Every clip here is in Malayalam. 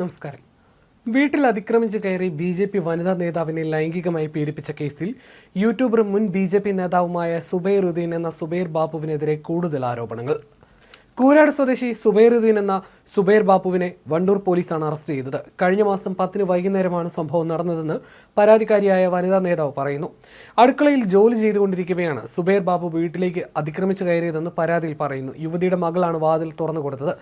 നമസ്കാരം. വീട്ടിൽ അതിക്രമിച്ച് കയറി ബി.ജെ.പി. വനിതാ നേതാവിനെ ലൈംഗികമായി പീഡിപ്പിച്ച കേസിൽ യൂട്യൂബറും മുൻ ബി.ജെ.പി. നേതാവുമായ സുബൈറുദ്ദീൻ എന്ന സുബൈർ ബാപ്പുവിനെതിരെ കൂടുതൽ ആരോപണങ്ങൾ. കൂരാട് സ്വദേശി സുബൈറുദ്ദീൻ എന്ന സുബൈർ ബാപ്പുവിനെ വണ്ടൂർ പോലീസാണ് അറസ്റ്റ് ചെയ്തത്. കഴിഞ്ഞ മാസം 10 വൈകുന്നേരമാണ് സംഭവം നടന്നതെന്ന് പരാതിക്കാരിയായ വനിതാ നേതാവ് പറയുന്നു. അടുക്കളയിൽ ജോലി ചെയ്തുകൊണ്ടിരിക്കവെയാണ് സുബൈർ ബാപ്പു വീട്ടിലേക്ക് അതിക്രമിച്ച് കയറിയതെന്ന് പരാതിയിൽ പറയുന്നു. യുവതിയുടെ മകളാണ് വാതിൽ തുറന്നു കൊടുത്തത്.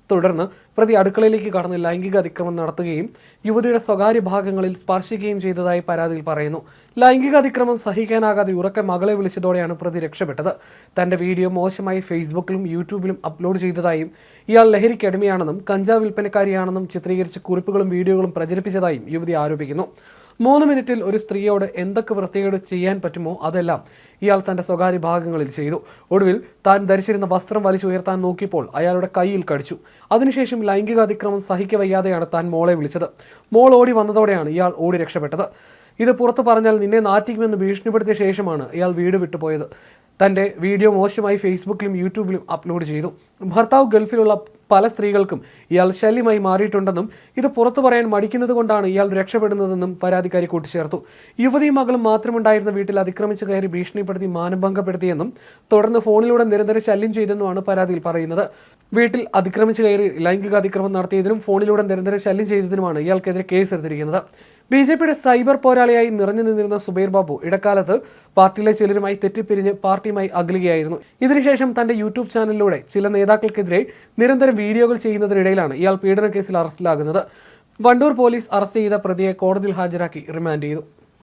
തുടർന്ന് പ്രതി അടുക്കളയിലേക്ക് കടന്ന് ലൈംഗിക അതിക്രമം നടത്തുകയും യുവതിയുടെ സ്വകാര്യ ഭാഗങ്ങളിൽ സ്പർശിക്കുകയും ചെയ്തതായി പരാതിയിൽ പറയുന്നു. ലൈംഗിക അതിക്രമം സഹിക്കാനാകാതെ ഉറക്കെ മകളെ വിളിച്ചതോടെയാണ് പ്രതി രക്ഷപ്പെട്ടത്. തന്റെ വീഡിയോ മോശമായി ഫേസ്ബുക്കിലും യൂട്യൂബിലും അപ്ലോഡ് ചെയ്തതായും ഇയാൾ ലഹരിക്കടിമയാണെന്നും കഞ്ചാവ് വിൽപ്പനക്കാരിയാണെന്നും ചിത്രീകരിച്ച് കുറിപ്പുകളും വീഡിയോകളും പ്രചരിപ്പിച്ചതായും യുവതി ആരോപിക്കുന്നു. 3 മിനിറ്റിൽ ഒരു സ്ത്രീയോട് എന്തൊക്കെ വൃത്തികേട് ചെയ്യാൻ പറ്റുമോ അതെല്ലാം ഇയാൾ തന്റെ സ്വകാര്യ ഭാഗങ്ങളിൽ ചെയ്തു. ഒടുവിൽ താൻ ധരിച്ചിരുന്ന വസ്ത്രം വലിച്ചുയർത്താൻ നോക്കിയപ്പോൾ അയാളുടെ കയ്യിൽ കടിച്ചു. അതിനുശേഷം ലൈംഗിക അതിക്രമം സഹിക്കവയ്യാതെയാണ് താൻ മോളെ വിളിച്ചത്. മോൾ ഓടി വന്നതോടെയാണ് ഇയാൾ ഓടി രക്ഷപ്പെട്ടത്. ഇത് പുറത്തു പറഞ്ഞാൽ നിന്നെ നാറ്റിക്കുമെന്ന് ഭീഷണിപ്പെടുത്തിയ ശേഷമാണ് ഇയാൾ വീട് വിട്ടുപോയത്. തൻ്റെ വീഡിയോ മോശമായി ഫേസ്ബുക്കിലും യൂട്യൂബിലും അപ്ലോഡ് ചെയ്തു. ഭർത്താവ് ഗൾഫിലുള്ള പല സ്ത്രീകൾക്കും ഇയാൾ ശല്യമായി മാറിയിട്ടുണ്ടെന്നും ഇത് പുറത്തു പറയാൻ മടിക്കുന്നത് കൊണ്ടാണ് ഇയാൾ രക്ഷപ്പെടുന്നതെന്നും പരാതിക്കാരി കൂട്ടിച്ചേർത്തു. യുവതിയും മകളും മാത്രമുണ്ടായിരുന്ന വീട്ടിൽ അതിക്രമിച്ച് കയറി ഭീഷണിപ്പെടുത്തി മാനഭംഗപ്പെടുത്തിയെന്നും തുടർന്ന് ഫോണിലൂടെ നിരന്തരം ശല്യം ചെയ്തെന്നുമാണ് പരാതിയിൽ പറയുന്നത്. വീട്ടിൽ അതിക്രമിച്ച് കയറി ലൈംഗിക അതിക്രമം നടത്തിയതിനും ഫോണിലൂടെ നിരന്തരം ശല്യം ചെയ്തതിനുമാണ് ഇയാൾക്കെതിരെ കേസെടുത്തിരിക്കുന്നത്. ബി.ജെ.പിയുടെ സൈബർ പോരാളിയായി നിറഞ്ഞു നിന്നിരുന്ന സുബൈർ ബാബു ഇടക്കാലത്ത് പാർട്ടിയിലെ ചിലരുമായി തെറ്റിപ്പിരിഞ്ഞ് പാർട്ടിയുമായി അകലുകയായിരുന്നു. ഇതിനുശേഷം തന്റെ യൂട്യൂബ് ചാനലിലൂടെ ചില നേതാക്കൾക്കെതിരെ നിരന്തരം വീഡിയോകൾ ചെയ്യുന്നതിനിടയിലാണ് ഇയാൾ പീഡന കേസിൽ അറസ്റ്റിലാകുന്നത്. വണ്ടൂർ പോലീസ് അറസ്റ്റ് ചെയ്ത പ്രതിയെ കോടതിയിൽ ഹാജരാക്കി റിമാൻഡ് ചെയ്തു.